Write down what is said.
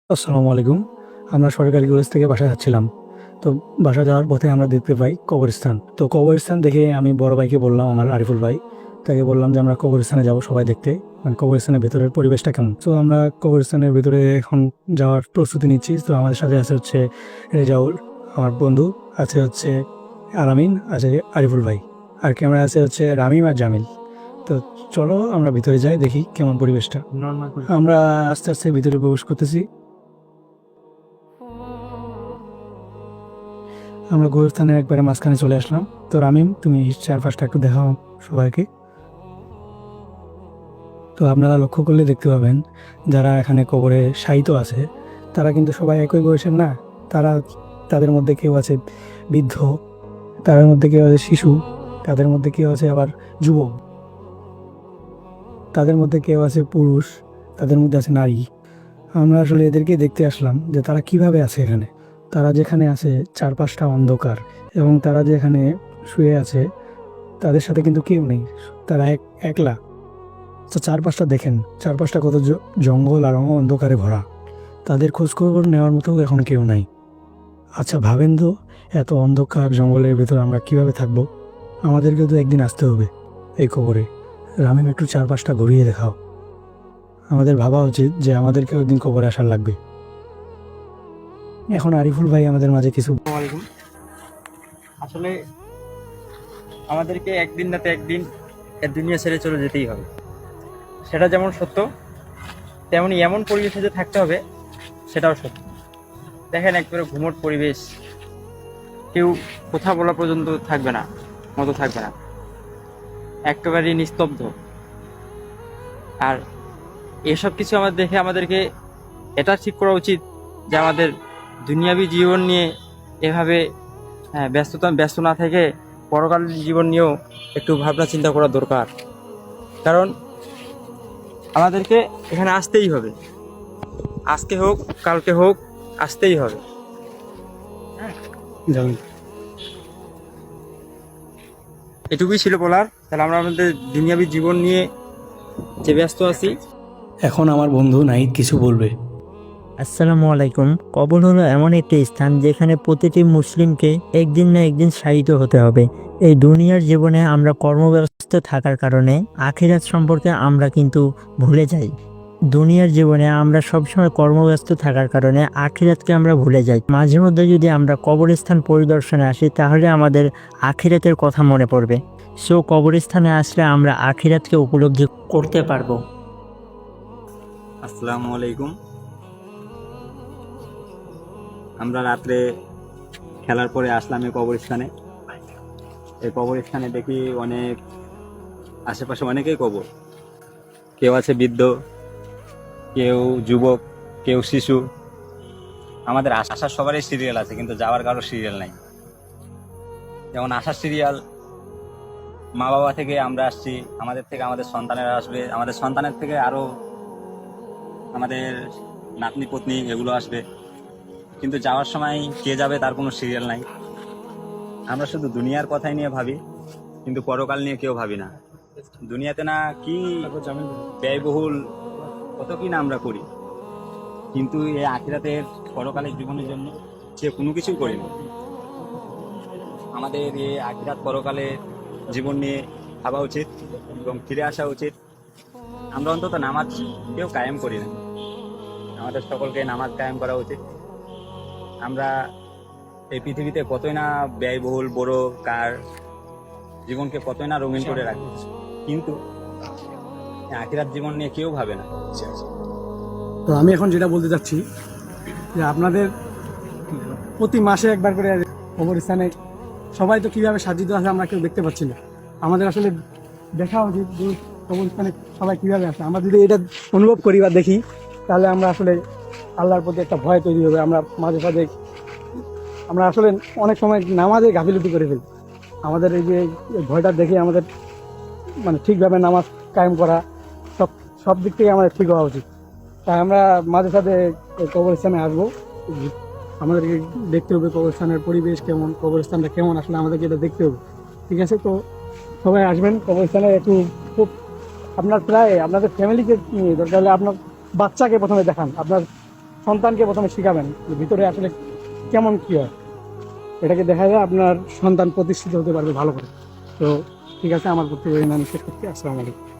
আসসালামু আলাইকুম। আমরা সরকারি কলেজ থেকে বাসায় যাচ্ছিলাম। তো বাসা যাওয়ার পথে আমরা দেখতে পাই কবরস্থান। তো কবরস্থান দেখে আমি বড় ভাইকে বললাম, আমার আরিফুল ভাই, তাকে বললাম যে আমরা কবরস্থানে যাব সবাই দেখতে, মানে কবরস্থানের ভেতরের পরিবেশটা কেমন। তো আমরা কবরস্থানের ভেতরে এখন যাওয়ার প্রস্তুতি নিচ্ছি। তো আমাদের সাথে আছে হচ্ছে রেজাউল, আমার বন্ধু, আছে হচ্ছে আলামিন, আছে আরিফুল ভাই, আর ক্যামেরা আছে হচ্ছে রামিম আর জামিল। তো চলো আমরা ভিতরে যাই, দেখি কেমন পরিবেশটা। আমরা আস্তে আস্তে ভিতরে প্রবেশ করতেছি। আমরা গোরস্থানের একবারে মাঝখানে চলে আসলাম। তো রামিম, তুমি চারপাশটা একটু দেখাও সবাইকে। তো আপনারা লক্ষ্য করলে দেখতে পাবেন, যারা এখানে কবরে শায়িত আছে তারা কিন্তু সবাই একই বয়সের না। তারা, তাদের মধ্যে কেউ আছে বৃদ্ধ, তাদের মধ্যে কেউ আছে শিশু, তাদের মধ্যে কেউ আছে আবার যুবক, তাদের মধ্যে কেউ আছে পুরুষ, তাদের মধ্যে আছে নারী। আমরা আসলে এদেরকে দেখতে আসলাম যে তারা কিভাবে আছে এখানে। তারা যেখানে আছে চারপাশটা অন্ধকার, এবং তারা যেখানে শুয়ে আছে তাদের সাথে কিন্তু কেউ নেই, তারা একলা। তো চারপাশটা দেখেন, চারপাশটা কত জঙ্গল আর অন্ধকারে ভরা। তাদের খোঁজখবর নেওয়ার মতো এখন কেউ নাই। আচ্ছা ভাবেন তো, এত অন্ধকার জঙ্গলের ভেতর আমরা কিভাবে থাকবো? আমাদেরকে তো একদিন আসতে হবে এই কবরে। রামিম, একটু চারপাশটা ঘুরিয়ে দেখাও। আমাদের ভাবা উচিত যে আমাদেরকে একদিন কবরে আসার লাগবে। এখন আরিফুল ভাই আমাদের মাঝে কিছু। আসসালামু আলাইকুম। আসলে আমাদেরকে একদিন নাতে একদিন এ দুনিয়া ছেড়ে চলে যেতেই হবে। সেটা যেমন সত্য, তেমনি এমন পরিবেশে যে থাকতে হবে সেটাও সত্য। দেখেন একবারে ঘুমট পরিবেশ, কেউ কথা বলা পর্যন্ত থাকবে না, মতো থাকবে না, একেবারেই নিস্তব্ধ। আর এসব কিছু আমাদের দেখে আমাদেরকে এটা ঠিক করা উচিত যে আমাদের দুনিয়াবী জীবন নিয়ে এভাবে ব্যস্ত না থেকে পরকালীন জীবন নিয়েও একটু ভাবনা চিন্তা করা দরকার। কারণ আমাদেরকে এখানে আসতেই হবে, আজকে হোক কালকে হোক, আসতেই হবে। যেমন এটুকুই ছিল বলার। তাহলে আমরা আমাদের দুনিয়াবী জীবন নিয়ে যে ব্যস্ত আছি। এখন আমার বন্ধু নাহিদ কিছু বলবে। আসসালামু আলাইকুম। কবর হলো এমন একটি স্থান যেখানে প্রতিটি মুসলিমকে একদিন না একদিন শায়িত হতে হবে। এই দুনিয়ার জীবনে আমরা কর্মব্যস্ত থাকার কারণে আখিরাত সম্পর্কে আমরা কিন্তু ভুলে যাই। দুনিয়ার জীবনে আমরা সবসময় কর্মব্যস্ত থাকার কারণে আখিরাতকে আমরা ভুলে যাই। মাঝে মধ্যে যদি আমরা কবরস্থান পরিদর্শনে আসি তাহলে আমাদের আখিরাতের কথা মনে পড়বে। সো কবরস্থানে আসলে আমরা আখিরাতকে উপলব্ধি করতে পারবো। আসসালামু আলাইকুম। আমরা রাত্রে খেলার পরে আসলাম এই কবরস্থানে। এই কবরস্থানে দেখি অনেক আশেপাশে অনেকেই কবর। কেউ আছে বৃদ্ধ, কেউ যুবক, কেউ শিশু। আমাদের আসার সবারই সিরিয়াল আছে, কিন্তু যাওয়ার কারো সিরিয়াল নাই। যেমন আসার সিরিয়াল, মা বাবা থেকে আমরা আসছি, আমাদের থেকে আমাদের সন্তানেরা আসবে, আমাদের সন্তানের থেকে আরো আমাদের নাতনি পত্নী এগুলো আসবে। কিন্তু যাওয়ার সময় কে যাবে তার কোনো সিরিয়াল নাই। আমরা শুধু দুনিয়ার কথাই নিয়ে ভাবি, কিন্তু পরকাল নিয়ে কেউ ভাবি না। দুনিয়াতে না কি ব্যয়বহুল কত কি না আমরা করি, কিন্তু এই আখিরাতের পরকালের জীবনের জন্য সে কোনো কিছুই করি না। আমাদের এই আখিরাত পরকালের জীবন নিয়ে ভাবা উচিত এবং ফিরে আসা উচিত। আমরা অন্তত নামাজ কেউ কায়েম করি না, আমাদের সকলকে নামাজ কায়েম করা উচিত। আমরা এই পৃথিবীতে কতই না ব্যয়বহুল বড় কার জীবনকে কতই না রঙিন করে রাখি, কিন্তু আখিরাত জীবন নিয়ে কেউ ভাবে না। তো আমি এখন যেটা বলতে চাচ্ছি যে আপনাদের প্রতি মাসে একবার করে কবরস্থানে সবাই তো কীভাবে সাজ্জিত আছে আমরা কেউ দেখতে পাচ্ছি না। আমাদের আসলে দেখা উচিত যে কবরস্থানে সবাই কীভাবে আছে। আমরা যদি এটা অনুভব করি বা দেখি, তাহলে আমরা আসলে আল্লাহর প্রতি একটা ভয় তৈরি হবে। আমরা মাঝে মাঝে আমরা আসলে অনেক সময় নামাজে গাফিলতি করে ফেলি। আমাদের এই যে ভয়টা দেখে আমাদের মানে ঠিকভাবে নামাজ কায়েম করা, সব সব দিক থেকে আমাদের ঠিক হওয়া উচিত। তাই আমরা মাঝে সাথে কবরস্থানে আসবো, আমাদেরকে দেখতে হবে কবরস্থানের পরিবেশ কেমন, কবরস্থানটা কেমন আসলে আমাদেরকে এটা দেখতে হবে। ঠিক আছে, তো সবাই আসবেন কবরস্থানে। একটু খুব আপনার প্রায় আপনাদের ফ্যামিলিকে নিয়ে, দরকার হলে আপনার বাচ্চাকে প্রথমে দেখান, আপনার সন্তানকে প্রথমে শিখাবেন যে ভিতরে আসলে কেমন কি হয়, এটাকে দেখা যায় আপনার সন্তান প্রতিষ্ঠিত হতে পারবে ভালো করে। তো ঠিক আছে, আমার বক্তব্য এখানে আমি শেষ করছি। আসসালামু আলাইকুম।